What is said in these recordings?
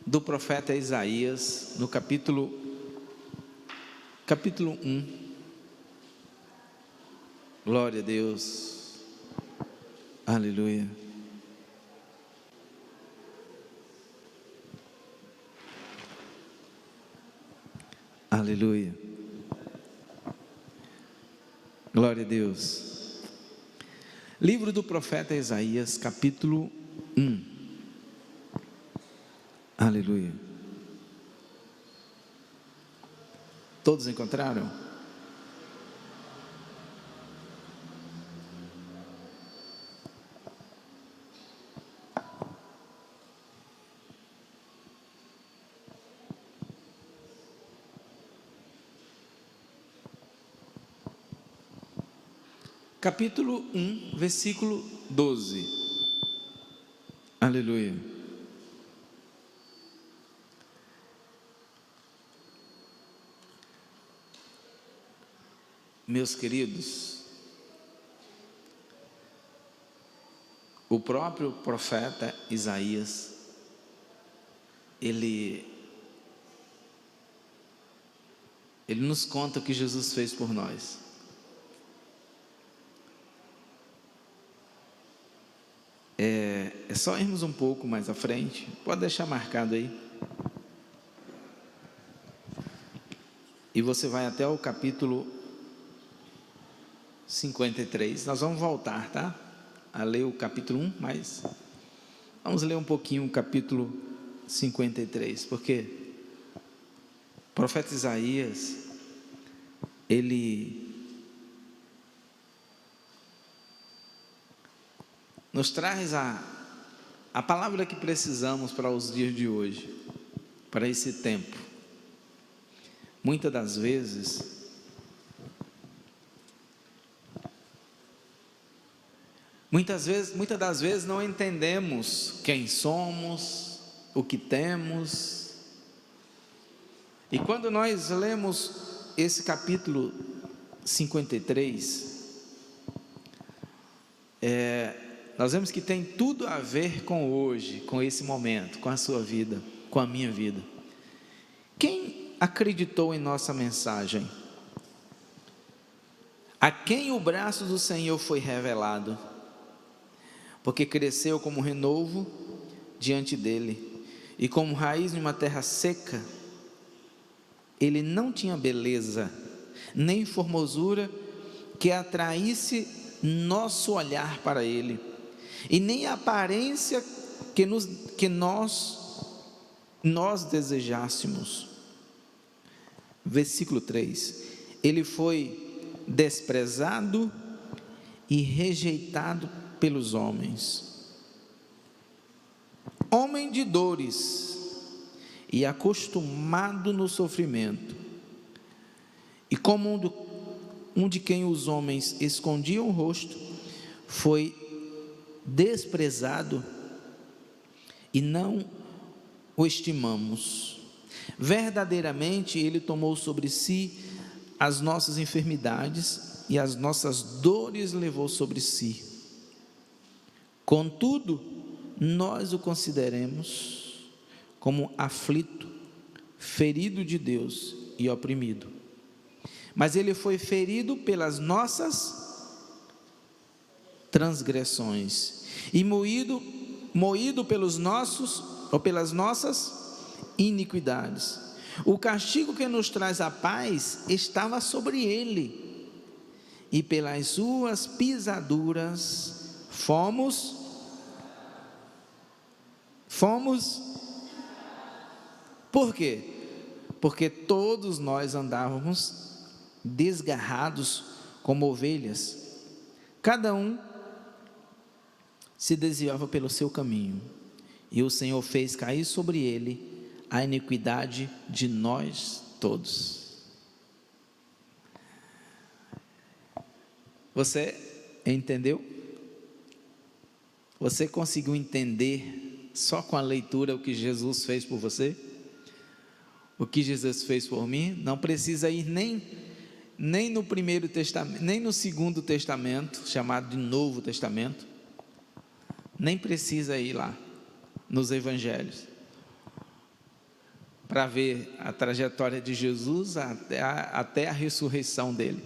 do profeta Isaías, no capítulo 1. Glória a Deus, aleluia. Aleluia, glória a Deus. Livro do profeta Isaías, capítulo 1. Aleluia. Todos encontraram? Capítulo 1, versículo 12. Aleluia. Meus queridos, o próprio profeta Isaías, ele nos conta o que Jesus fez por nós. É só irmos um pouco mais à frente, pode deixar marcado aí, e você vai até o capítulo 53, nós vamos voltar, tá? A ler o capítulo 1, mas vamos ler um pouquinho o capítulo 53, porque o profeta Isaías, ele nos traz a palavra que precisamos para os dias de hoje, para esse tempo. Muitas das vezes não entendemos quem somos, o que temos. E quando nós lemos esse capítulo 53, nós vemos que tem tudo a ver com hoje, com esse momento, com a sua vida, com a minha vida. Quem acreditou em nossa mensagem? A quem o braço do Senhor foi revelado? Porque cresceu como renovo diante dele, e como raiz de uma terra seca. Ele não tinha beleza, nem formosura que atraísse nosso olhar para ele, e nem a aparência que nós desejássemos. Versículo 3: ele foi desprezado e rejeitado pelos homens, homem de dores e acostumado no sofrimento, e como um de quem os homens escondiam o rosto, foi desprezado e não o estimamos. Verdadeiramente ele tomou sobre si as nossas enfermidades e as nossas dores levou sobre si. Contudo, nós o consideremos como aflito, ferido de Deus e oprimido. Mas ele foi ferido pelas nossas transgressões e moído pelas nossas iniquidades. O castigo que nos traz a paz estava sobre ele, e pelas suas pisaduras fomos. Por quê? Porque todos nós andávamos desgarrados como ovelhas, cada um se desviava pelo seu caminho, e o Senhor fez cair sobre ele a iniquidade de nós todos. Você entendeu? Você conseguiu entender só com a leitura o que Jesus fez por você? O que Jesus fez por mim? Não precisa ir nem no primeiro testamento, nem no segundo testamento, chamado de Novo Testamento, nem precisa ir lá nos evangelhos. para ver a trajetória de Jesus até a ressurreição dele.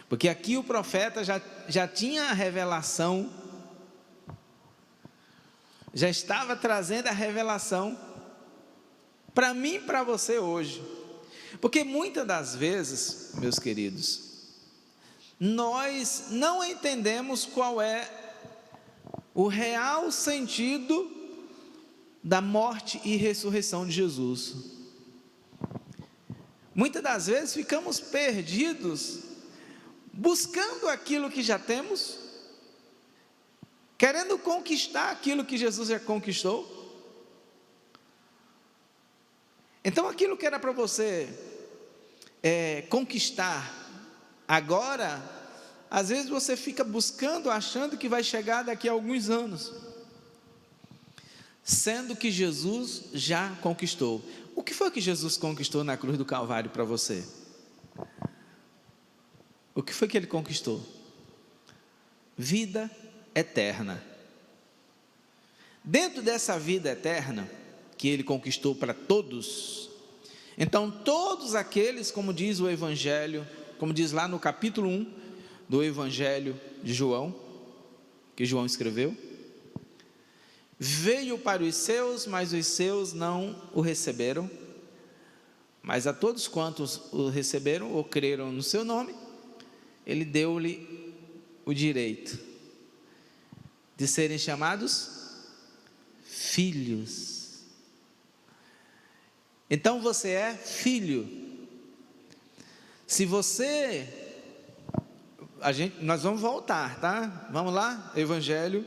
Porque aqui o profeta já tinha a revelação, já estava trazendo a revelação para mim e para você hoje. Porque muitas das vezes, meus queridos, nós não entendemos qual é o real sentido da morte e ressurreição de Jesus. Muitas das vezes ficamos perdidos, buscando aquilo que já temos, querendo conquistar aquilo que Jesus já conquistou. Então aquilo que era para você conquistar agora, às vezes você fica buscando, achando que vai chegar daqui a alguns anos, sendo que Jesus já conquistou. O que foi que Jesus conquistou na cruz do Calvário para você? O que foi que ele conquistou? Vida eterna. Dentro dessa vida eterna que ele conquistou para todos, então todos aqueles, como diz o Evangelho, como diz lá no capítulo 1 do Evangelho de João, que João escreveu, veio para os seus, mas os seus não o receberam, mas a todos quantos o receberam ou creram no seu nome, ele deu-lhe o direito de serem chamados filhos. Então você é filho. Se você, nós vamos voltar, tá? Vamos lá, Evangelho,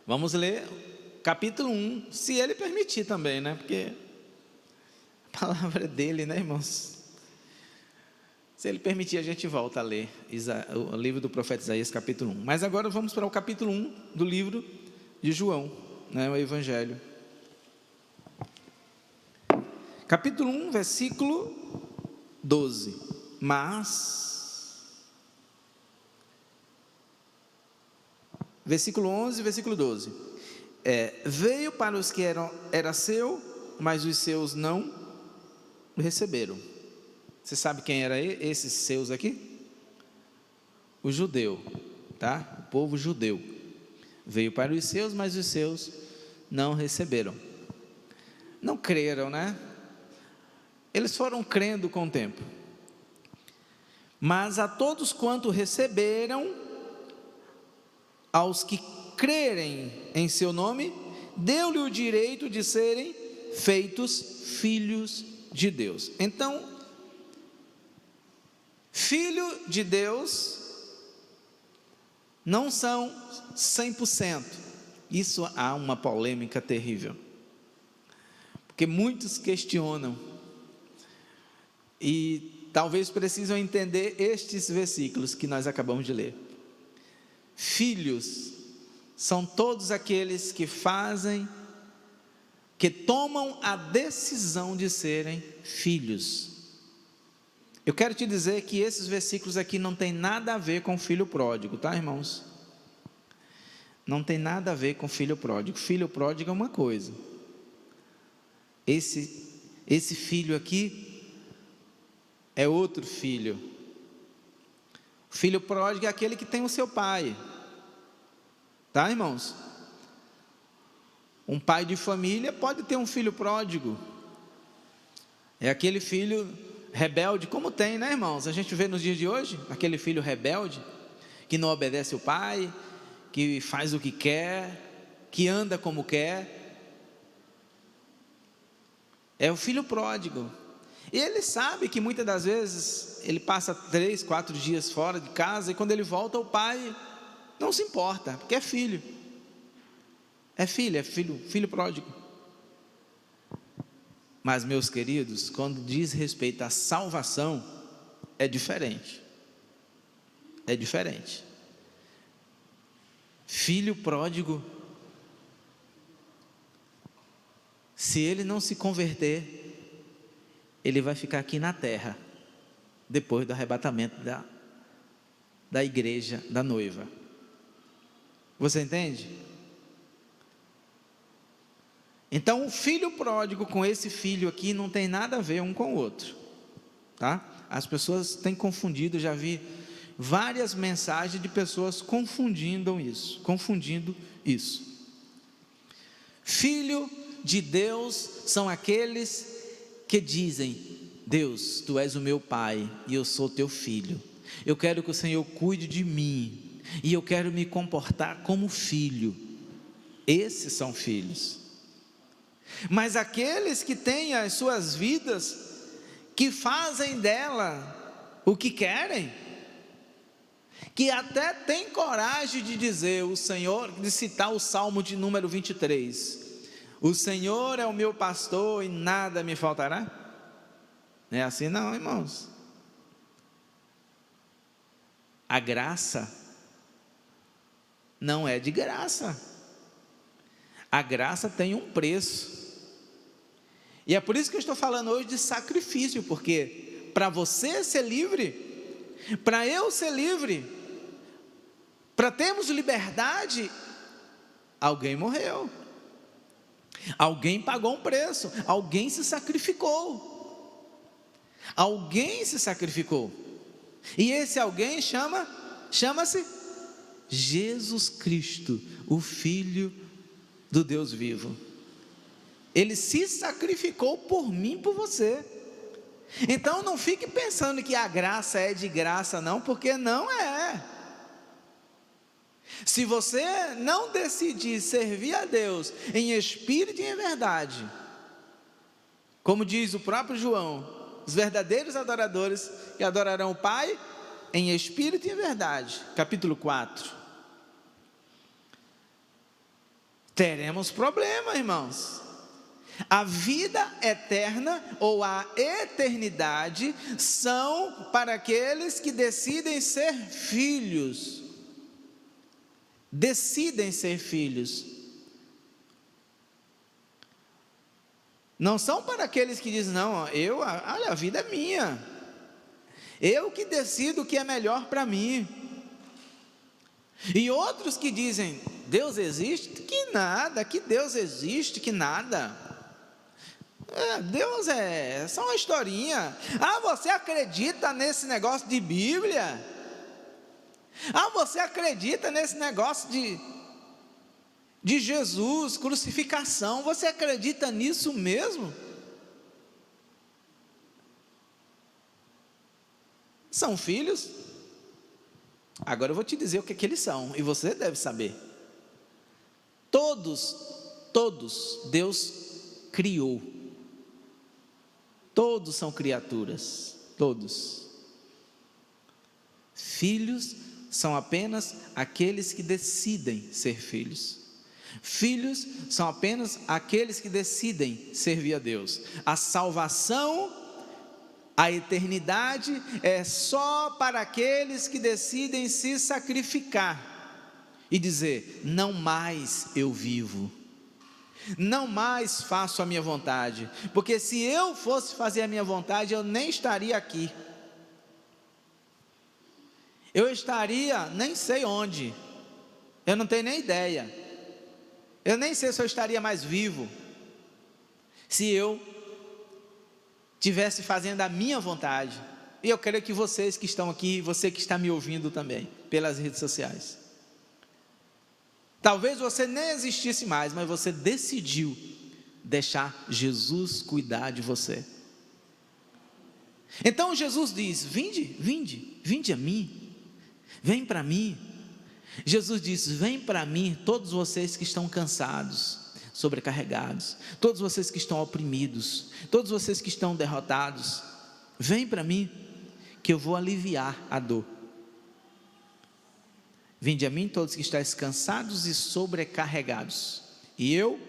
vamos ler capítulo 1, se ele permitir também, né? Porque a palavra é dele, né, irmãos? Se ele permitir, a gente volta a ler o livro do profeta Isaías, capítulo 1. Mas agora vamos para o capítulo 1 do livro de João, né, o Evangelho. Capítulo 1, versículo 12. Versículo 11, versículo 12. Veio para os que era seu, mas os seus não receberam. Você sabe quem era esses seus aqui? O judeu, tá? O povo judeu. Veio para os seus, mas os seus não receberam. Não creram, né? Eles foram crendo com o tempo. Mas a todos quanto receberam, aos que crerem em seu nome, deu-lhe o direito de serem feitos filhos de Deus. Então, filho de Deus não são 100%. Isso há uma polêmica terrível, porque muitos questionam e talvez precisam entender estes versículos que nós acabamos de ler. Filhos são todos aqueles que tomam a decisão de serem filhos. Eu quero te dizer que esses versículos aqui não tem nada a ver com filho pródigo, tá, irmãos? Não tem nada a ver com filho pródigo. Filho pródigo é uma coisa. Esse filho aqui é outro filho. O filho pródigo é aquele que tem o seu pai, tá, irmãos? Um pai de família pode ter um filho pródigo. É aquele filho rebelde, como tem, né, irmãos? A gente vê nos dias de hoje, aquele filho rebelde, que não obedece o pai, que faz o que quer, que anda como quer. É o filho pródigo. E ele sabe que muitas das vezes ele passa 3, 4 dias fora de casa, e quando ele volta, o pai não se importa, porque é filho. É filho pródigo. Mas, meus queridos, quando diz respeito à salvação, é diferente. É diferente. Filho pródigo, se ele não se converter, ele vai ficar aqui na terra, depois do arrebatamento da igreja, da noiva. Você entende? Então, o filho pródigo com esse filho aqui não tem nada a ver um com o outro, tá? As pessoas têm confundido, já vi várias mensagens de pessoas confundindo isso. Filho de Deus são aqueles que dizem: Deus, tu és o meu pai e eu sou teu filho. Eu quero que o Senhor cuide de mim e eu quero me comportar como filho. Esses são filhos. Mas aqueles que têm as suas vidas, que fazem dela o que querem, que até tem coragem de dizer, o Senhor, de citar o Salmo de número 23, o Senhor é o meu pastor e nada me faltará. Não é assim não, irmãos. A graça não é de graça. A graça tem um preço. E é por isso que eu estou falando hoje de sacrifício, porque para você ser livre, para eu ser livre, para termos liberdade, alguém morreu, alguém pagou um preço, alguém se sacrificou, e esse alguém chama-se Jesus Cristo, o Filho do Deus vivo. Ele se sacrificou por mim, por você. Então não fique pensando que a graça é de graça não, porque não é. Se você não decidir servir a Deus em espírito e em verdade, como diz o próprio João, os verdadeiros adoradores que adorarão o Pai em espírito e em verdade, capítulo 4, teremos problema, irmãos. A vida eterna ou a eternidade são para aqueles que decidem ser filhos. Não são para aqueles que dizem, não, olha, a vida é minha, eu que decido o que é melhor para mim. E outros que dizem, Deus existe? Que nada, que Deus existe, que nada. Deus é só uma historinha. Você acredita nesse negócio de Bíblia? Você acredita nesse negócio de Jesus, crucificação? Você acredita nisso mesmo? São filhos? Agora eu vou te dizer o que eles são, e você deve saber. Todos Deus criou. Todos são criaturas, todos. Filhos são apenas aqueles que decidem ser filhos. Filhos são apenas aqueles que decidem servir a Deus. A salvação, a eternidade é só para aqueles que decidem se sacrificar e dizer, não mais eu vivo, não mais faço a minha vontade, porque se eu fosse fazer a minha vontade, eu nem estaria aqui, eu estaria nem sei onde, eu não tenho nem ideia, eu nem sei se eu estaria mais vivo, se eu estivesse fazendo a minha vontade. E eu creio que vocês que estão aqui, você que está me ouvindo também, pelas redes sociais, talvez você nem existisse mais, mas você decidiu deixar Jesus cuidar de você. Então Jesus diz, vinde a mim, vem para mim. Jesus diz, vem para mim todos vocês que estão cansados, sobrecarregados, todos vocês que estão oprimidos, todos vocês que estão derrotados, vem para mim, que eu vou aliviar a dor. Vinde a mim todos que estáis cansados e sobrecarregados, e eu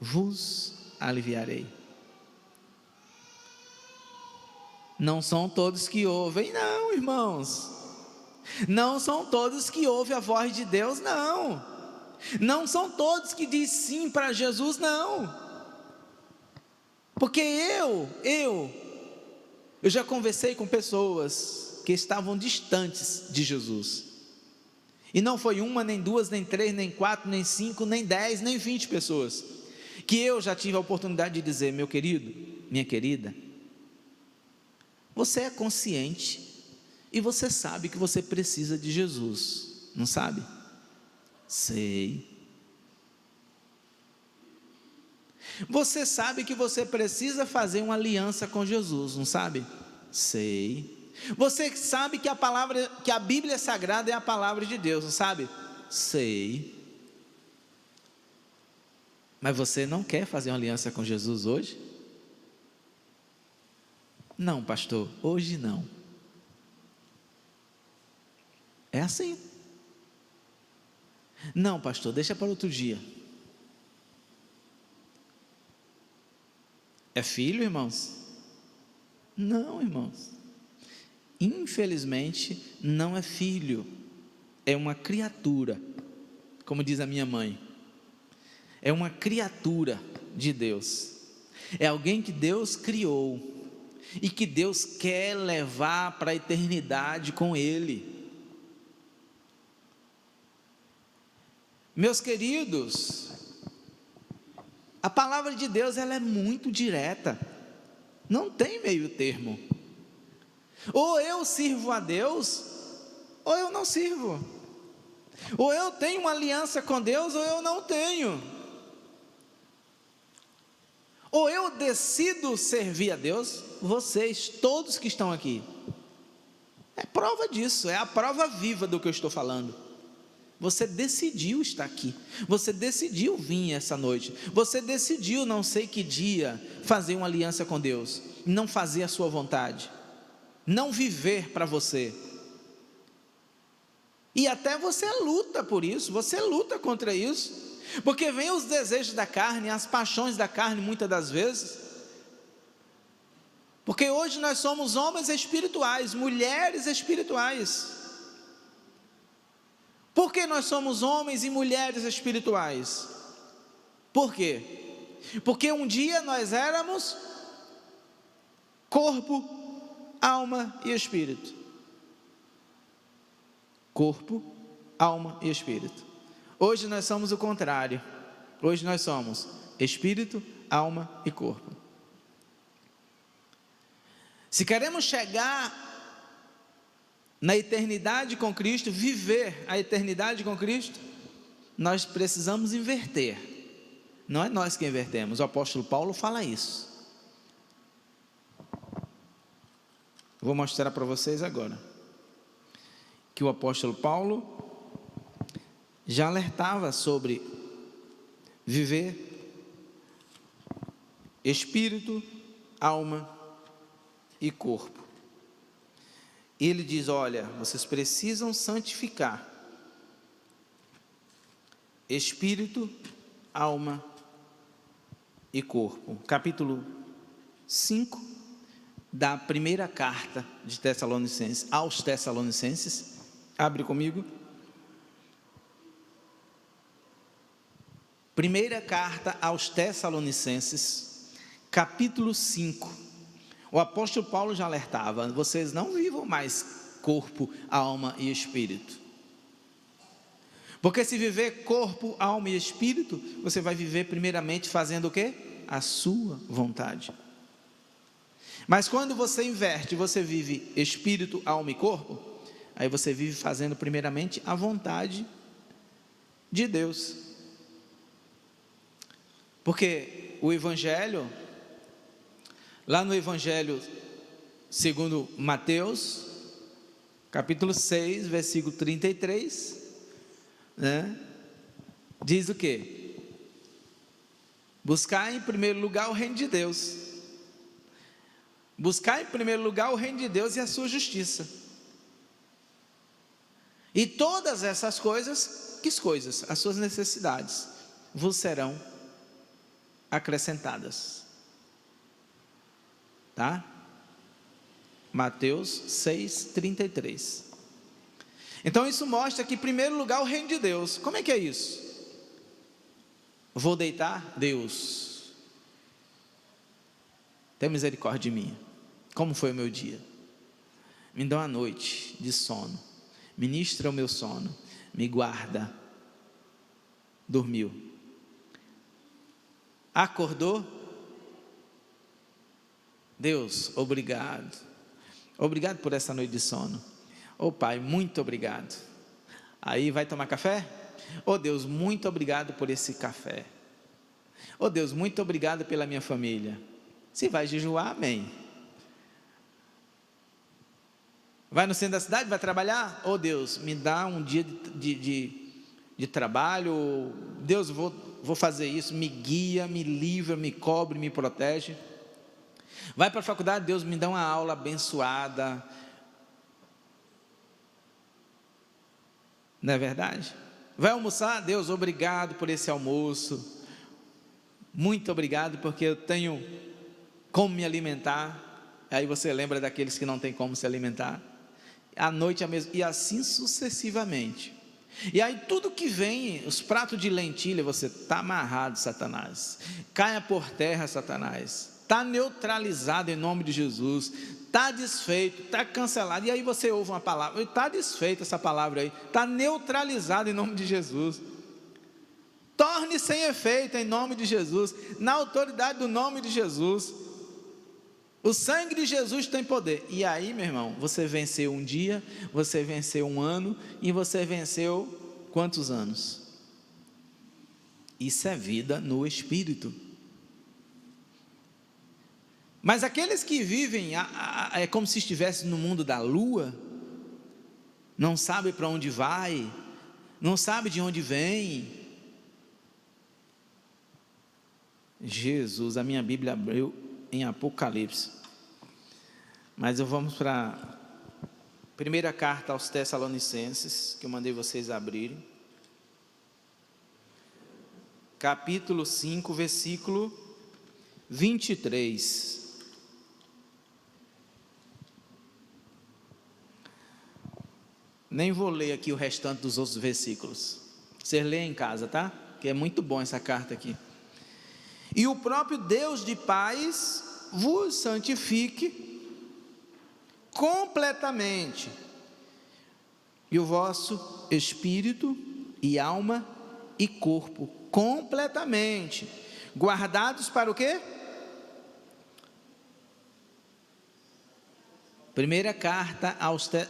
vos aliviarei. Não são todos que ouvem, não, irmãos. Não são todos que ouvem a voz de Deus, não. Não são todos que dizem sim para Jesus, não. Porque eu já conversei com pessoas que estavam distantes de Jesus. E não foi uma, nem duas, nem três, nem quatro, nem cinco, nem 10, nem 20 pessoas que eu já tive a oportunidade de dizer: meu querido, minha querida, você é consciente e você sabe que você precisa de Jesus, não sabe? Sei. Você sabe que você precisa fazer uma aliança com Jesus, não sabe? Sei. Você sabe que a Bíblia Sagrada é a palavra de Deus, não sabe? Sei. Mas você não quer fazer uma aliança com Jesus hoje? Não, pastor, hoje não. É assim. Não, pastor, deixa para outro dia. É filho, irmãos? Não, irmãos. Infelizmente, não é filho, é uma criatura, como diz a minha mãe. É uma criatura de Deus. É alguém que Deus criou e que Deus quer levar para a eternidade com Ele. Meus queridos, a palavra de Deus, ela é muito direta, não tem meio termo. Ou eu sirvo a Deus, ou eu não sirvo. Ou eu tenho uma aliança com Deus, ou eu não tenho. Ou eu decido servir a Deus, vocês, todos que estão aqui, é prova disso, é a prova viva do que eu estou falando. Você decidiu estar aqui, você decidiu vir essa noite, você decidiu não sei que dia fazer uma aliança com Deus, não fazer a sua vontade, não viver para você. E até você luta por isso, você luta contra isso, porque vem os desejos da carne, as paixões da carne muitas das vezes. Porque hoje nós somos homens espirituais, mulheres espirituais. Por que nós somos homens e mulheres espirituais? Por quê? Porque um dia nós éramos corpo, alma e espírito. Corpo, alma e espírito. Hoje nós somos o contrário. Hoje nós somos espírito, alma e corpo. Se queremos chegar na eternidade com Cristo, viver a eternidade com Cristo, nós precisamos inverter. Não é nós que invertemos, o apóstolo Paulo fala isso. Vou mostrar para vocês agora que o apóstolo Paulo já alertava sobre viver espírito, alma e corpo. Ele diz: olha, vocês precisam santificar espírito, alma e corpo. Capítulo 5 da primeira carta de Tessalonicenses, aos Tessalonicenses. Abre comigo. Primeira carta aos Tessalonicenses, capítulo 5. O apóstolo Paulo já alertava: vocês não vivam mais corpo, alma e espírito. Porque se viver corpo, alma e espírito, você vai viver primeiramente fazendo o quê? A sua vontade. Mas quando você inverte, você vive espírito, alma e corpo, aí você vive fazendo primeiramente a vontade de Deus. Porque o Evangelho, lá no Evangelho segundo Mateus, capítulo 6, versículo 33, diz o quê? Buscar em primeiro lugar o reino de Deus. Buscar em primeiro lugar o reino de Deus e a sua justiça. E todas essas coisas, que coisas? As suas necessidades vos serão acrescentadas. Tá? Mateus 6:33. Então isso mostra que em primeiro lugar o reino de Deus. Como é que é isso? Vou deitar? Deus, tem misericórdia de mim. Como foi o meu dia? Me dá uma noite de sono, ministra o meu sono, me guarda. Dormiu. Acordou? Deus, obrigado. Obrigado por essa noite de sono. Ô Pai, muito obrigado. Aí vai tomar café? Ô Deus, muito obrigado por esse café. Ô Deus, muito obrigado pela minha família. Se vai jejuar, amém. Vai no centro da cidade, vai trabalhar? Ô Deus, me dá um dia de trabalho. Deus, vou fazer isso. Me guia, me livra, me cobre, me protege. Vai para a faculdade, Deus, me dá uma aula abençoada. Não é verdade? Vai almoçar? Deus, obrigado por esse almoço. Muito obrigado porque eu tenho como me alimentar. Aí você lembra daqueles que não têm como se alimentar. À noite a mesma, e assim sucessivamente. E aí tudo que vem, os pratos de lentilha, você está amarrado, Satanás. Caia por terra, Satanás. Está neutralizado em nome de Jesus. Está desfeito, está cancelado. E aí você ouve uma palavra, está desfeita essa palavra aí. Está neutralizado em nome de Jesus. Torne sem efeito em nome de Jesus. Na autoridade do nome de Jesus. O sangue de Jesus tem poder. E aí, meu irmão, você venceu um dia, você venceu um ano, e você venceu quantos anos? Isso é vida no Espírito. Mas aqueles que vivem é como se estivessem no mundo da lua, não sabe para onde vai, não sabe de onde vem. Jesus, a minha Bíblia abriu em Apocalipse, mas vamos para a primeira carta aos Tessalonicenses, que eu mandei vocês abrirem, capítulo 5, versículo 23. Nem vou ler aqui o restante dos outros versículos, vocês leem em casa, tá? Que é muito bom essa carta aqui. E o próprio Deus de paz vos santifique completamente, e o vosso espírito e alma e corpo completamente guardados para o quê? Primeira carta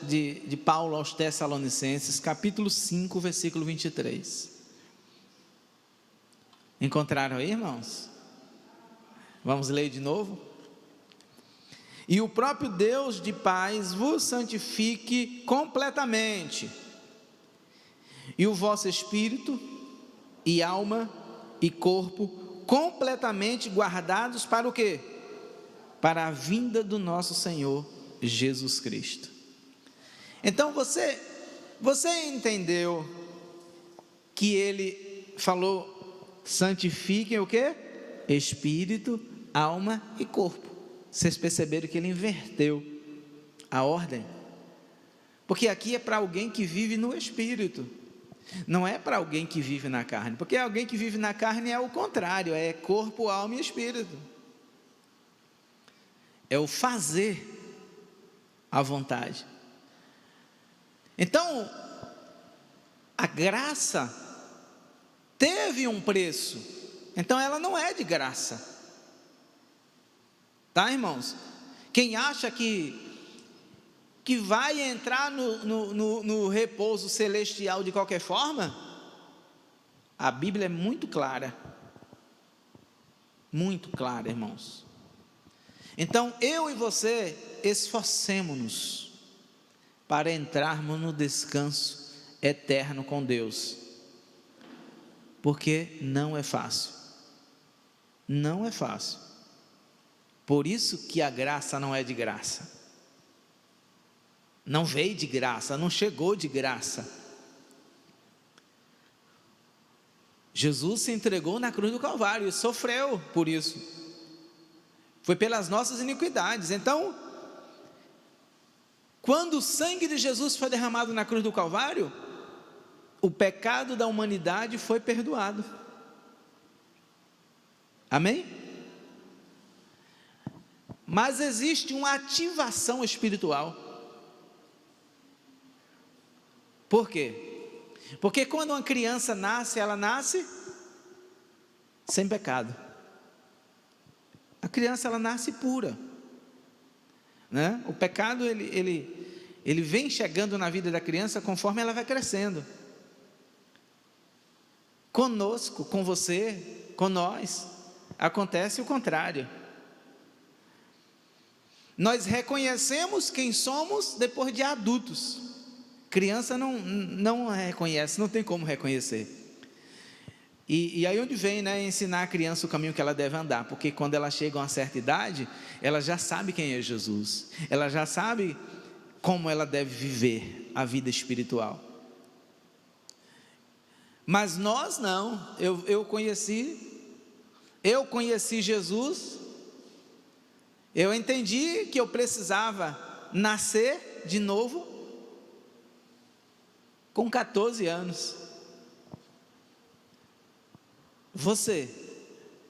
de Paulo aos Tessalonicenses, capítulo 5, versículo 23. Encontraram aí, irmãos? Vamos ler de novo? E o próprio Deus de paz vos santifique completamente, e o vosso espírito e alma e corpo completamente guardados para o quê? Para a vinda do nosso Senhor Jesus Cristo. Então você entendeu que ele falou: santifiquem o quê? Espírito, alma e corpo. Vocês perceberam que ele inverteu a ordem? Porque aqui é para alguém que vive no Espírito, não é para alguém que vive na carne. Porque alguém que vive na carne é o contrário, é corpo, alma e espírito. É o fazer a vontade. Então, a graça teve um preço, então ela não é de graça. Tá, irmãos? Quem acha que vai entrar no repouso celestial de qualquer forma, a Bíblia é muito clara, irmãos. Então eu e você esforcemos-nos para entrarmos no descanso eterno com Deus, porque não é fácil, não é fácil. Por isso que a graça não é de graça, não veio de graça, não chegou de graça. Jesus se entregou na cruz do Calvário e sofreu por isso, foi pelas nossas iniquidades. Então, quando o sangue de Jesus foi derramado na cruz do Calvário, o pecado da humanidade foi perdoado. Amém? Mas existe uma ativação espiritual. Por quê? Porque quando uma criança nasce, ela nasce sem pecado. A criança, ela nasce pura, né? O pecado, ele vem chegando na vida da criança conforme ela vai crescendo. Conosco, com você, com nós, acontece o contrário. Nós reconhecemos quem somos depois de adultos. Criança não reconhece, não tem como reconhecer. E aí onde vem, né, ensinar a criança o caminho que ela deve andar, porque quando ela chega a uma certa idade, ela já sabe quem é Jesus, ela já sabe como ela deve viver a vida espiritual. Mas nós não. Eu conheci Jesus, eu entendi que eu precisava nascer de novo com 14 anos. Você,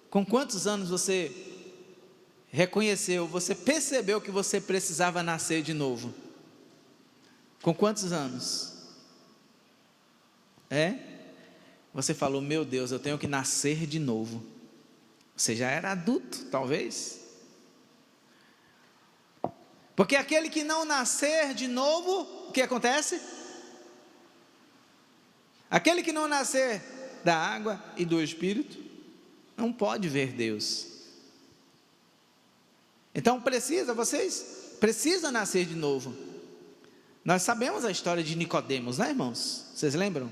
com quantos anos você reconheceu, você percebeu que você precisava nascer de novo? Com quantos anos? Você falou, meu Deus, eu tenho que nascer de novo. Você já era adulto, talvez. Porque aquele que não nascer de novo, o que acontece? Aquele que não nascer da água e do Espírito, não pode ver Deus. Então vocês precisam nascer de novo. Nós sabemos a história de Nicodemos, né, irmãos? Vocês lembram?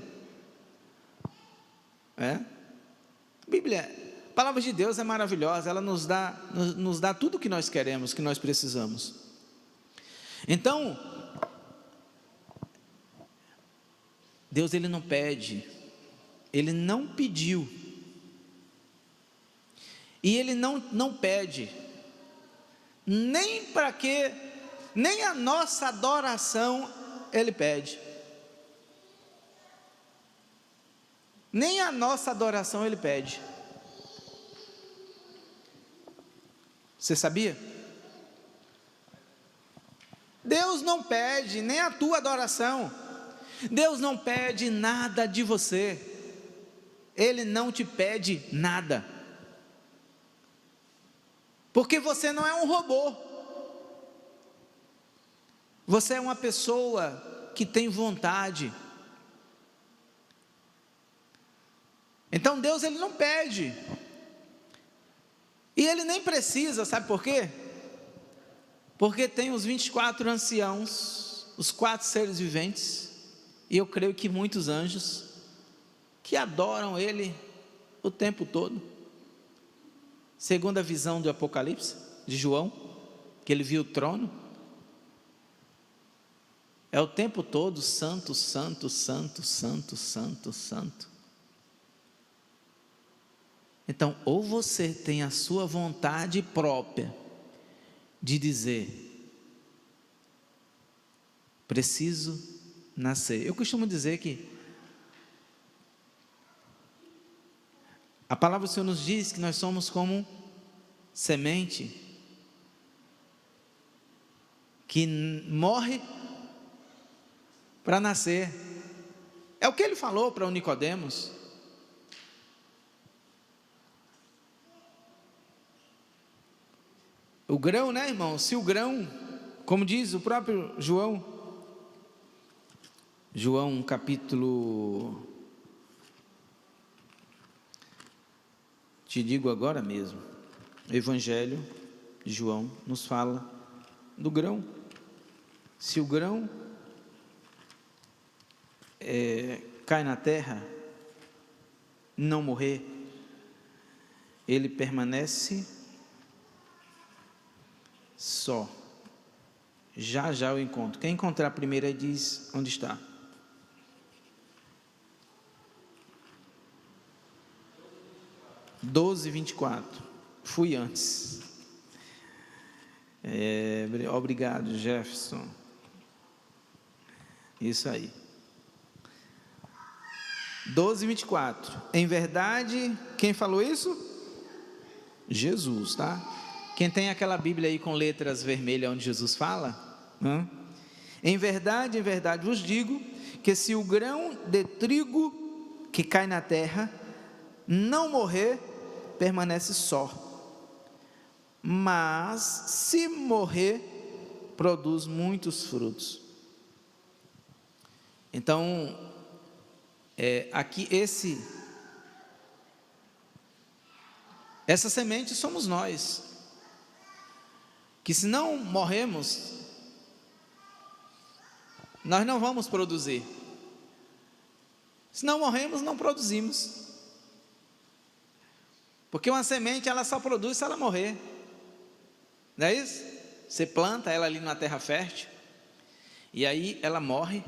Bíblia, a palavra de Deus é maravilhosa, ela nos dá tudo o que nós queremos, que nós precisamos. Então, Deus, ele não pede, ele não pediu, e ele não pede, nem para que, nem a nossa adoração ele pede, nem a nossa adoração ele pede. Você sabia? Deus não pede nem a tua adoração, Deus não pede nada de você, Ele não te pede nada, porque você não é um robô, você é uma pessoa que tem vontade. Então Deus, ele não pede, e ele nem precisa, sabe por quê? Porque tem os 24 anciãos, os 4 seres viventes, e eu creio que muitos anjos, que adoram ele o tempo todo. Segundo a visão do Apocalipse, de João, que ele viu o trono, é o tempo todo santo, santo, santo, santo, santo, santo. Então, ou você tem a sua vontade própria de dizer, preciso nascer. Eu costumo dizer que a palavra do Senhor nos diz que nós somos como semente que morre para nascer. É o que ele falou para o Nicodemos. O grão, né, irmão? Se o grão, como diz o próprio João capítulo, te digo agora mesmo, o Evangelho de João nos fala do grão. Se o grão cai na terra, não morrer, ele permanece só. Já eu encontro. Quem encontrar primeiro aí diz onde está. Doze, 24. Fui antes. Obrigado, Jefferson. Isso aí. 12, 24. Em verdade, quem falou isso? Jesus, tá? Quem tem aquela Bíblia aí com letras vermelhas onde Jesus fala? Em verdade vos digo, que se o grão de trigo que cai na terra não morrer, permanece só, mas se morrer, produz muitos frutos. Então, aqui essa semente somos nós, que se não morremos, nós não vamos produzir. Se não morremos, não produzimos. Porque uma semente, ela só produz se ela morrer. Não é isso? Você planta ela ali na terra fértil, e aí ela morre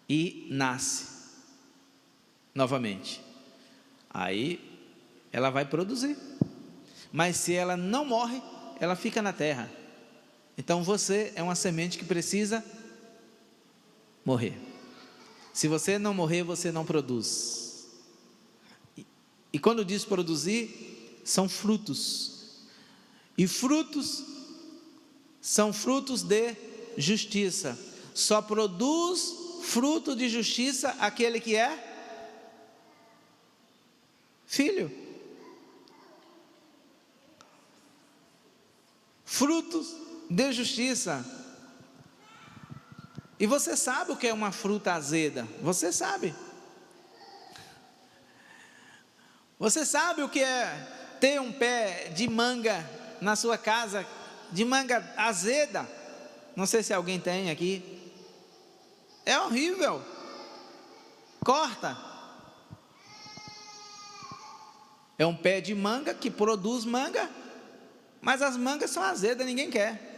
e nasce novamente. Aí ela vai produzir. Mas se ela não morre, ela fica na terra. Então você é uma semente que precisa morrer. Se você não morrer, você não produz. E quando diz produzir, são frutos. E frutos são frutos de justiça. Só produz fruto de justiça aquele que é filho. Frutos de justiça. E você sabe o que é uma fruta azeda? Você sabe. Você sabe o que é ter um pé de manga na sua casa, de manga azeda? Não sei se alguém tem aqui. É horrível. Corta. É um pé de manga que produz manga, mas as mangas são azedas, ninguém quer.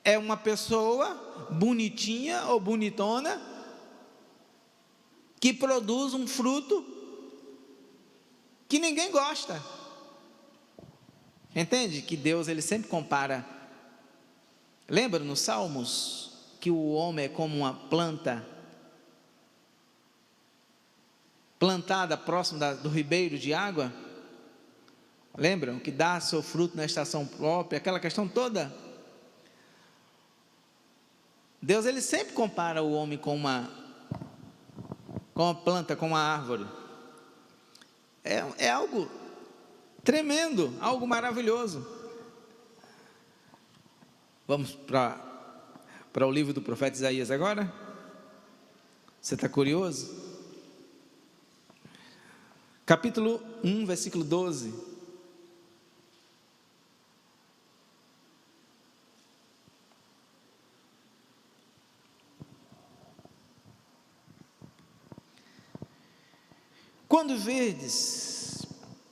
É uma pessoa bonitinha ou bonitona que produz um fruto que ninguém gosta. Entende? Que Deus, ele sempre compara. Lembra nos Salmos que o homem é como uma planta plantada próximo do ribeiro de água? Lembram? Que dá seu fruto na estação própria, aquela questão toda. Deus, ele sempre compara o homem com uma planta, com uma árvore. É algo tremendo, algo maravilhoso. Vamos para o livro do profeta Isaías agora? Você está curioso? Capítulo 1, versículo 12. Quando verdes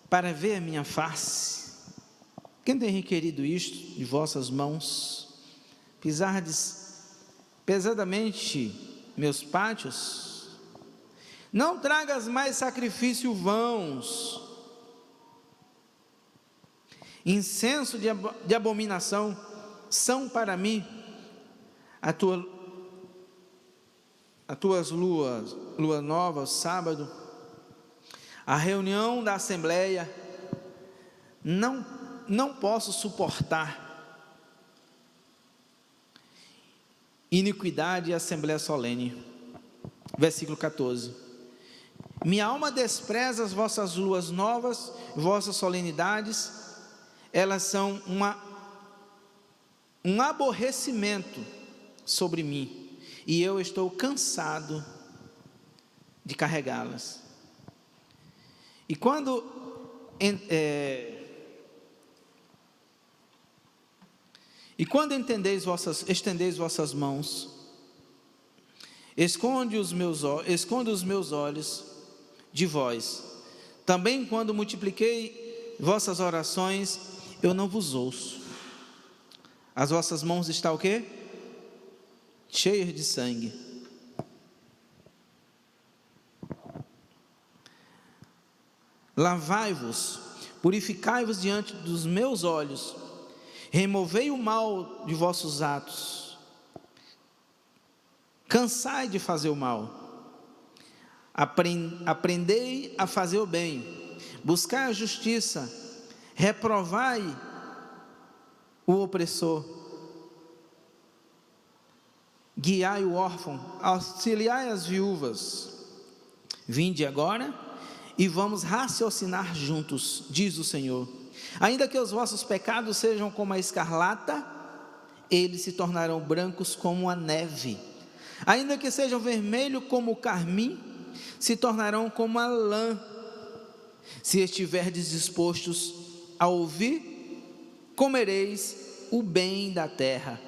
para ver a minha face, quem tem requerido isto de vossas mãos? Pisardes pesadamente meus pátios? Não tragas mais sacrifício vãos, incenso de abominação são para mim as tuas lua nova, sábado, a reunião da assembleia. Não posso suportar iniquidade e assembleia solene. Versículo 14. Minha alma despreza as vossas luas novas, vossas solenidades, elas são um aborrecimento sobre mim, e eu estou cansado de carregá-las. E quando estendeis vossas mãos, esconde os meus olhos de vós. Também quando multipliquei vossas orações, eu não vos ouço. As vossas mãos estão o quê? Cheias de sangue. Lavai-vos, purificai-vos diante dos meus olhos, removei o mal de vossos atos, cansai de fazer o mal, aprendei a fazer o bem, buscai a justiça, reprovai o opressor, guiai o órfão, auxiliai as viúvas. Vinde agora e vamos raciocinar juntos, diz o Senhor. Ainda que os vossos pecados sejam como a escarlata, eles se tornarão brancos como a neve. Ainda que sejam vermelhos como o carmim, se tornarão como a lã. Se estiverdes dispostos a ouvir, comereis o bem da terra.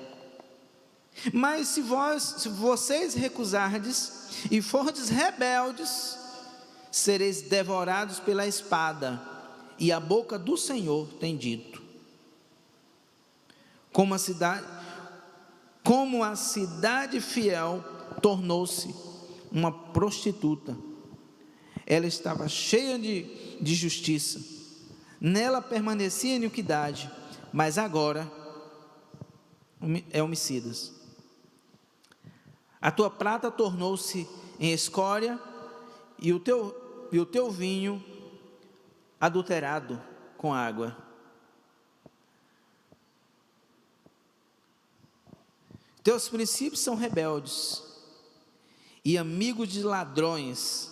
Mas se vocês recusardes e fordes rebeldes, sereis devorados pela espada, e a boca do Senhor tem dito: como a cidade fiel tornou-se uma prostituta. Ela estava cheia de justiça, nela permanecia a iniquidade, mas agora é homicidas. A tua prata tornou-se em escória, e o teu vinho adulterado com água. Teus princípios são rebeldes e amigos de ladrões.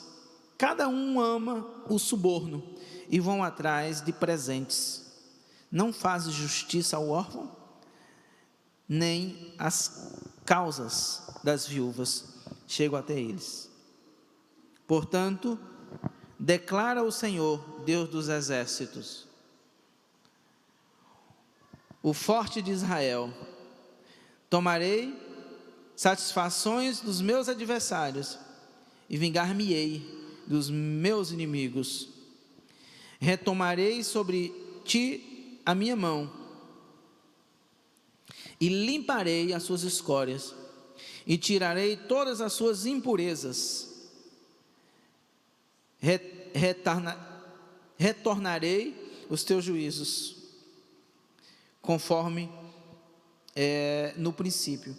Cada um ama o suborno e vão atrás de presentes. Não fazes justiça ao órfão, nem as causas das viúvas chegam até eles. Portanto, declara o Senhor, Deus dos exércitos, o forte de Israel: tomarei satisfações dos meus adversários e vingar-me-ei dos meus inimigos. Retomarei sobre ti a minha mão e limparei as suas escórias e tirarei todas as suas impurezas. Retornarei os teus juízos conforme no princípio,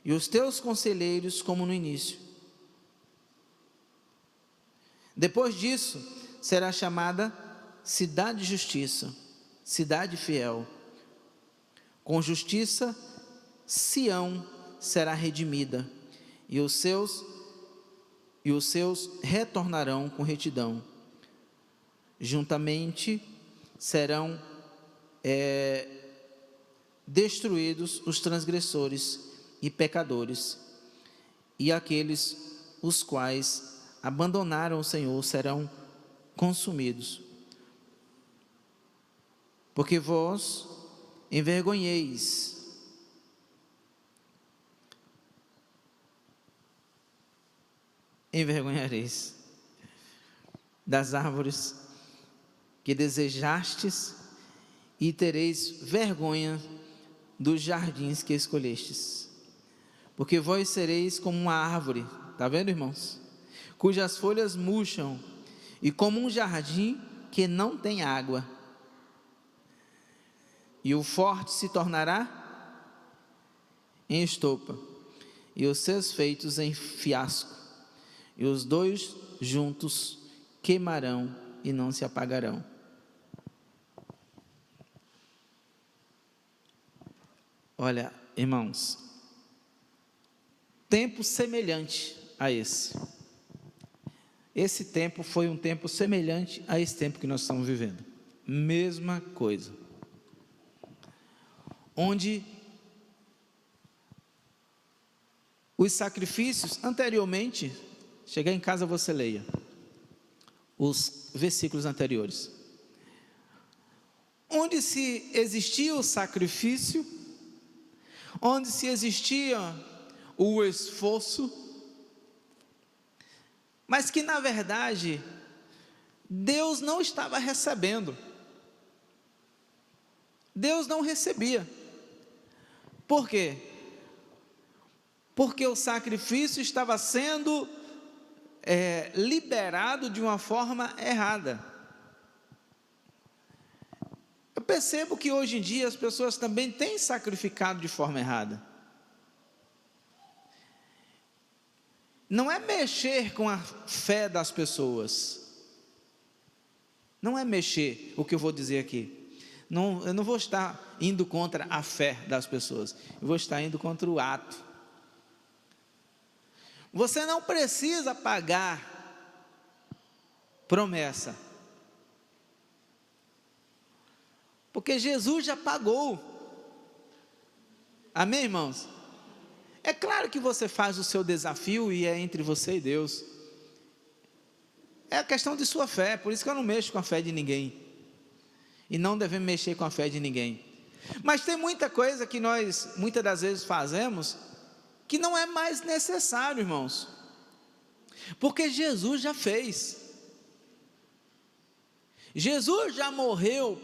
e os teus conselheiros como no início. Depois disso será chamada cidade de justiça, cidade fiel. Com justiça Sião será redimida, e os seus retornarão com retidão. Juntamente serão destruídos os transgressores e pecadores, e aqueles os quais abandonaram o Senhor serão consumidos. Porque vós envergonhareis das árvores que desejastes, e tereis vergonha dos jardins que escolhestes. Porque vós sereis como uma árvore, está vendo, irmãos? Cujas folhas murcham, e como um jardim que não tem água. E o forte se tornará em estopa, e os seus feitos em fiasco, e os dois juntos queimarão e não se apagarão. Olha, irmãos, tempo semelhante a esse tempo foi um tempo semelhante a esse tempo que nós estamos vivendo, mesma coisa, onde os sacrifícios anteriormente, chegar em casa você leia os versículos anteriores, onde se existia o sacrifício, onde se existia o esforço, mas que na verdade Deus não estava recebendo, Deus não recebia. Por quê? Porque o sacrifício estava sendo liberado de uma forma errada. Eu percebo que hoje em dia as pessoas também têm sacrificado de forma errada. Não é mexer com a fé das pessoas, não é mexer, o que eu vou dizer aqui, eu não vou estar indo contra a fé das pessoas, eu vou estar indo contra o ato. Você não precisa pagar promessa, porque Jesus já pagou. Amém, irmãos? É claro que você faz o seu desafio e é entre você e Deus. É a questão de sua fé, por isso que eu não mexo com a fé de ninguém. E não devemos mexer com a fé de ninguém. Mas tem muita coisa que nós, muitas das vezes fazemos, que não é mais necessário, irmãos. Porque Jesus já fez. Jesus já morreu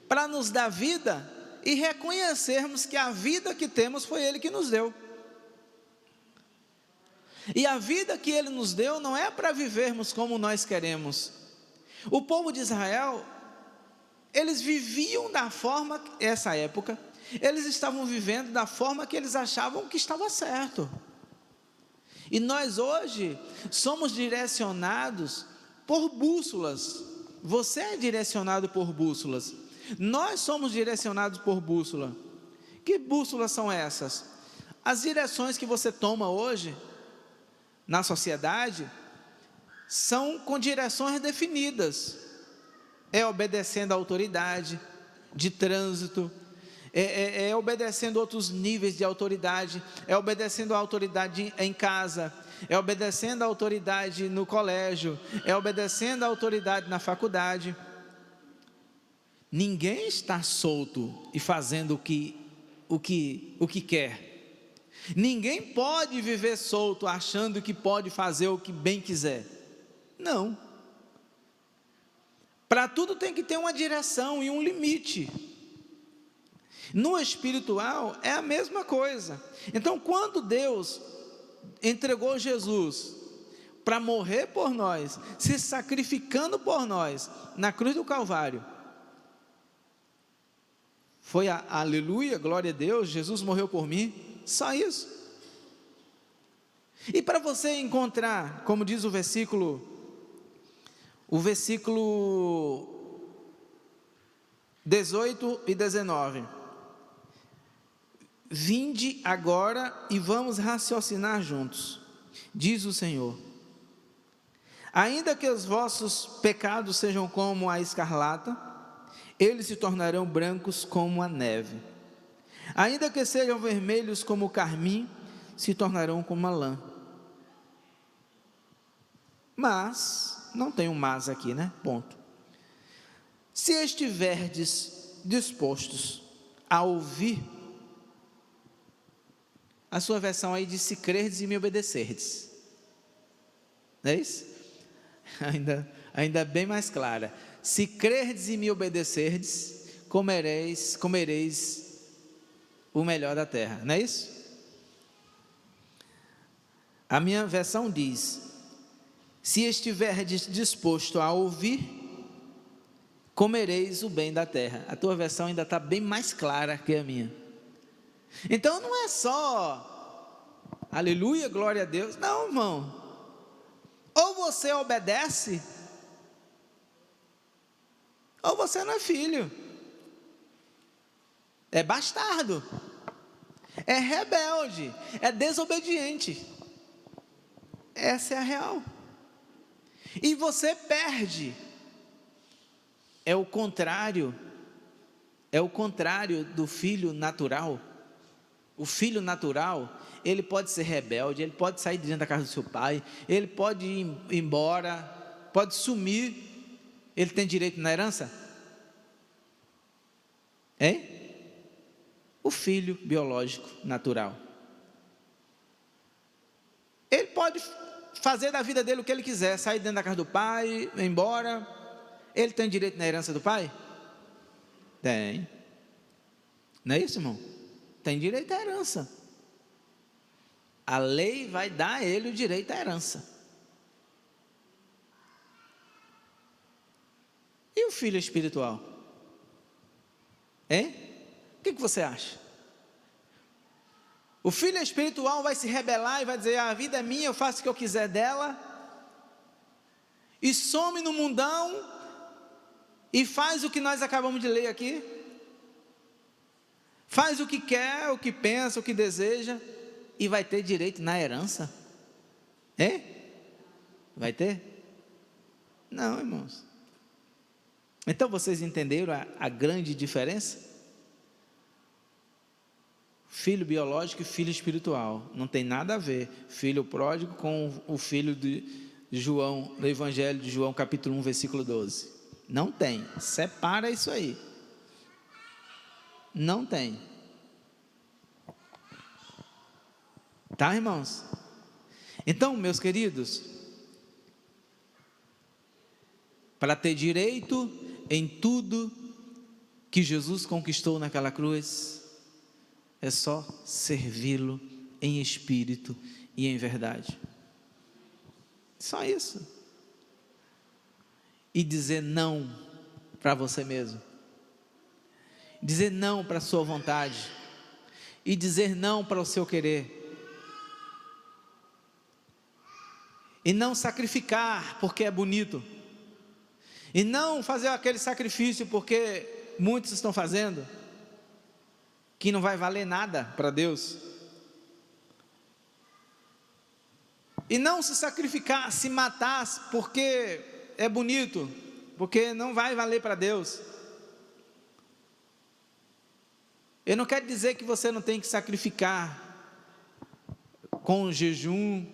para nos dar vida e reconhecermos que a vida que temos foi Ele que nos deu. E a vida que Ele nos deu não é para vivermos como nós queremos. O povo de Israel, eles viviam da forma, essa época, eles estavam vivendo da forma que eles achavam que estava certo. E nós hoje somos direcionados por bússolas. Você é direcionado por bússolas. Nós somos direcionados por bússola. Que bússolas são essas? As direções que você toma hoje na sociedade são com direções definidas. É obedecendo a autoridade de trânsito, é obedecendo outros níveis de autoridade, é obedecendo a autoridade em casa, é obedecendo a autoridade no colégio, é obedecendo a autoridade na faculdade. Ninguém está solto e fazendo o que quer. Ninguém pode viver solto achando que pode fazer o que bem quiser. Não. Para tudo tem que ter uma direção e um limite. No espiritual é a mesma coisa. Então, quando Deus entregou Jesus para morrer por nós, se sacrificando por nós na cruz do Calvário, foi aleluia, glória a Deus, Jesus morreu por mim, só isso. E para você encontrar, como diz o versículo 18 e 19, vinde agora e vamos raciocinar juntos, diz o Senhor. Ainda que os vossos pecados sejam como a escarlata, eles se tornarão brancos como a neve. Ainda que sejam vermelhos como o carmim, se tornarão como a lã. Mas, não tem um mas aqui, né? Ponto. Se estiverdes dispostos a ouvir, a sua versão aí diz: se crerdes e me obedecerdes. Não é isso? Ainda bem mais clara. Se crerdes e me obedecerdes, comereis o melhor da terra. Não é isso? A minha versão diz: se estiverdes disposto a ouvir, comereis o bem da terra. A tua versão ainda está bem mais clara que a minha. Então não é só aleluia, glória a Deus. Não, irmão. Ou você obedece, ou você não é filho. É bastardo. É rebelde. É desobediente. Essa é a real. E você perde. É o contrário do filho natural. O filho natural, ele pode ser rebelde, ele pode sair de dentro da casa do seu pai, ele pode ir embora, pode sumir. Ele tem direito na herança? O filho biológico natural, ele pode fazer da vida dele o que ele quiser, sair dentro da casa do pai, ir embora. Ele tem direito na herança do pai? Tem. Não é isso, irmão? Tem direito à herança. A lei vai dar a ele o direito à herança. E o filho espiritual? O que você acha? O filho espiritual vai se rebelar e vai dizer: a vida é minha, eu faço o que eu quiser dela, e some no mundão e faz o que nós acabamos de ler aqui, faz o que quer, o que pensa, o que deseja, e vai ter direito na herança? Vai ter? Não, irmãos. Então vocês entenderam a grande diferença? Filho biológico e filho espiritual. Não tem nada a ver. Filho pródigo com o filho de João, no Evangelho de João, capítulo 1, versículo 12. Não tem. Separa isso aí. Não tem. Tá, irmãos? Então, meus queridos, para ter direito em tudo que Jesus conquistou naquela cruz, é só servi-lo em espírito e em verdade. Só isso. E dizer não para você mesmo. Dizer não para a sua vontade. E dizer não para o seu querer. E não sacrificar porque é bonito. E não fazer aquele sacrifício porque muitos estão fazendo, que não vai valer nada para Deus. E não se sacrificar, se matar porque é bonito, porque não vai valer para Deus. Eu não quero dizer que você não tem que sacrificar com o jejum,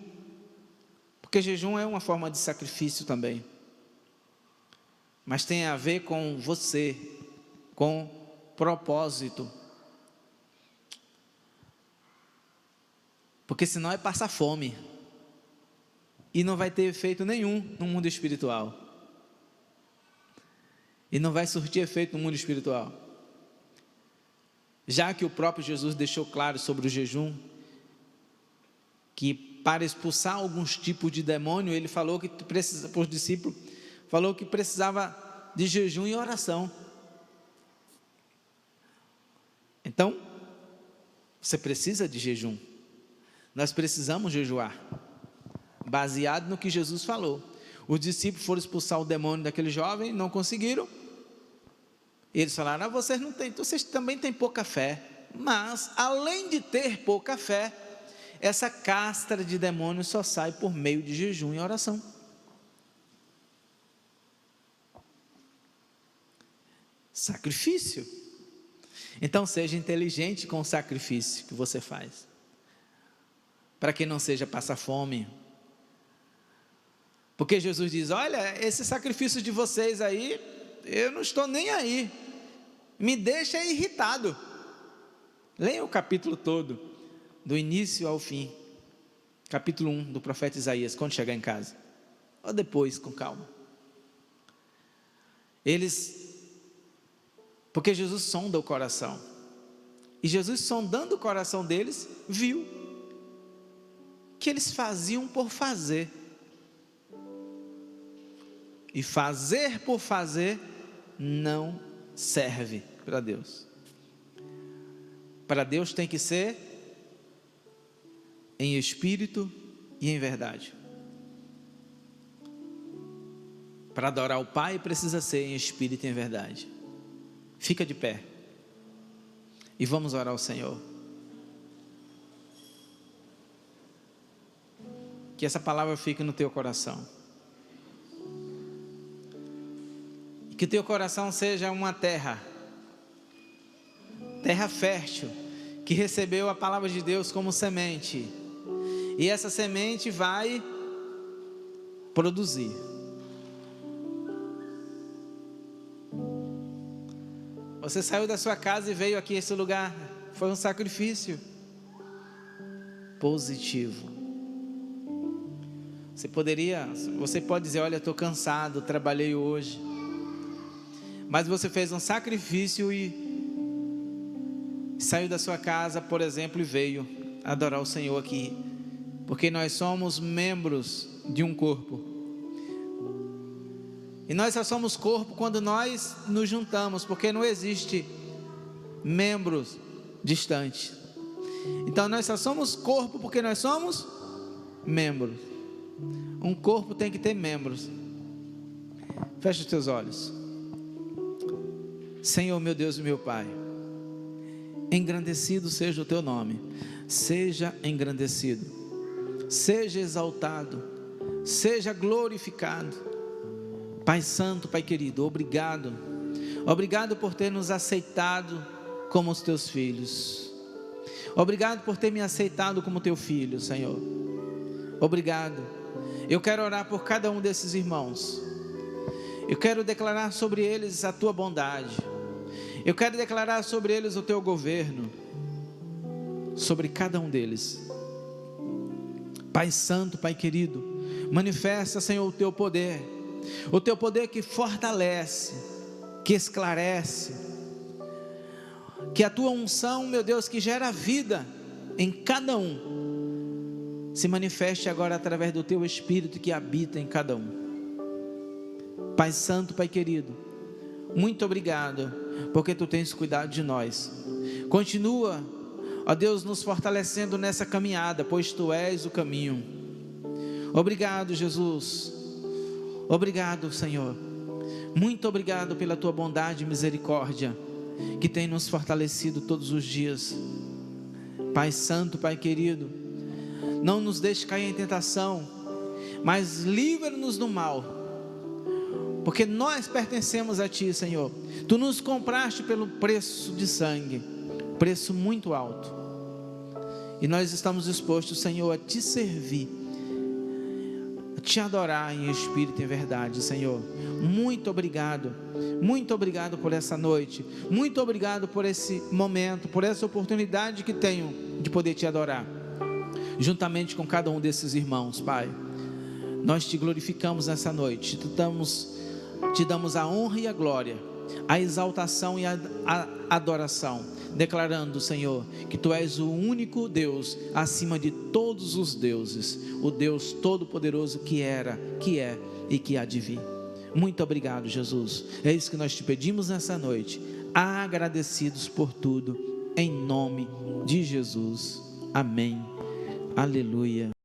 porque jejum é uma forma de sacrifício também. Mas tem a ver com você, com propósito. Porque senão é passar fome. E não vai ter efeito nenhum no mundo espiritual. E não vai surtir efeito no mundo espiritual. Já que o próprio Jesus deixou claro sobre o jejum, que para expulsar alguns tipos de demônio, ele falou que precisa, para os discípulos, falou que precisava de jejum e oração. Então, você precisa de jejum. Nós precisamos jejuar, baseado no que Jesus falou. Os discípulos foram expulsar o demônio daquele jovem, não conseguiram. Eles falaram: vocês não têm, vocês também têm pouca fé. Mas, além de ter pouca fé, essa castra de demônios só sai por meio de jejum e oração. Sacrifício. Então seja inteligente com o sacrifício que você faz, para que não seja passar fome. Porque Jesus diz: olha, esse sacrifício de vocês aí, eu não estou nem aí, me deixa irritado. Leia o capítulo todo, do início ao fim, capítulo 1 do profeta Isaías, quando chegar em casa, ou depois, com calma. Porque Jesus sonda o coração, e Jesus, sondando o coração deles, viu que eles faziam por fazer, e fazer por fazer não serve para Deus. Para Deus tem que ser em espírito e em verdade. Para adorar o Pai precisa ser em espírito e em verdade. Fica de pé e vamos orar ao Senhor. Que essa palavra fique no teu coração. E que o teu coração seja uma terra fértil, que recebeu a palavra de Deus como semente. E essa semente vai produzir. Você saiu da sua casa e veio aqui a esse lugar. Foi um sacrifício positivo. Você pode dizer: olha, estou cansado, trabalhei hoje. Mas você fez um sacrifício e saiu da sua casa, por exemplo, e veio adorar o Senhor aqui. Porque nós somos membros de um corpo. E nós só somos corpo quando nós nos juntamos, porque não existe membros distantes. Então nós só somos corpo porque nós somos membros. Um corpo tem que ter membros. Feche os teus olhos. Senhor, meu Deus e meu Pai, engrandecido seja o teu nome. Seja engrandecido, seja exaltado, seja glorificado. Pai Santo, Pai querido, obrigado. Obrigado por ter nos aceitado como os teus filhos. Obrigado por ter me aceitado como teu filho, Senhor. Obrigado. Eu quero orar por cada um desses irmãos. Eu quero declarar sobre eles a tua bondade. Eu quero declarar sobre eles o teu governo. Sobre cada um deles. Pai Santo, Pai querido, manifesta, Senhor, o teu poder. O teu poder que fortalece, que esclarece. Que a tua unção, meu Deus, que gera vida em cada um, se manifeste agora através do teu Espírito que habita em cada um. Pai Santo, Pai querido, muito obrigado, porque tu tens cuidado de nós. Continua, ó Deus, nos fortalecendo nessa caminhada, pois tu és o caminho. Obrigado, Jesus. Obrigado, Senhor. Muito obrigado pela tua bondade e misericórdia, que tem nos fortalecido todos os dias. Pai Santo, Pai querido, não nos deixe cair em tentação, mas livra-nos do mal, porque nós pertencemos a Ti, Senhor. Tu nos compraste pelo preço de sangue, preço muito alto, e nós estamos dispostos, Senhor, a Te servir, a Te adorar em espírito e em verdade, Senhor. Muito obrigado por essa noite, muito obrigado por esse momento, por essa oportunidade que tenho de poder Te adorar, juntamente com cada um desses irmãos. Pai, nós Te glorificamos nessa noite, Te damos a honra e a glória, a exaltação e a adoração, declarando, Senhor, que Tu és o único Deus acima de todos os deuses, o Deus Todo-Poderoso que era, que é e que há de vir. Muito obrigado, Jesus. É isso que nós Te pedimos nessa noite, agradecidos por tudo, em nome de Jesus. Amém. Aleluia.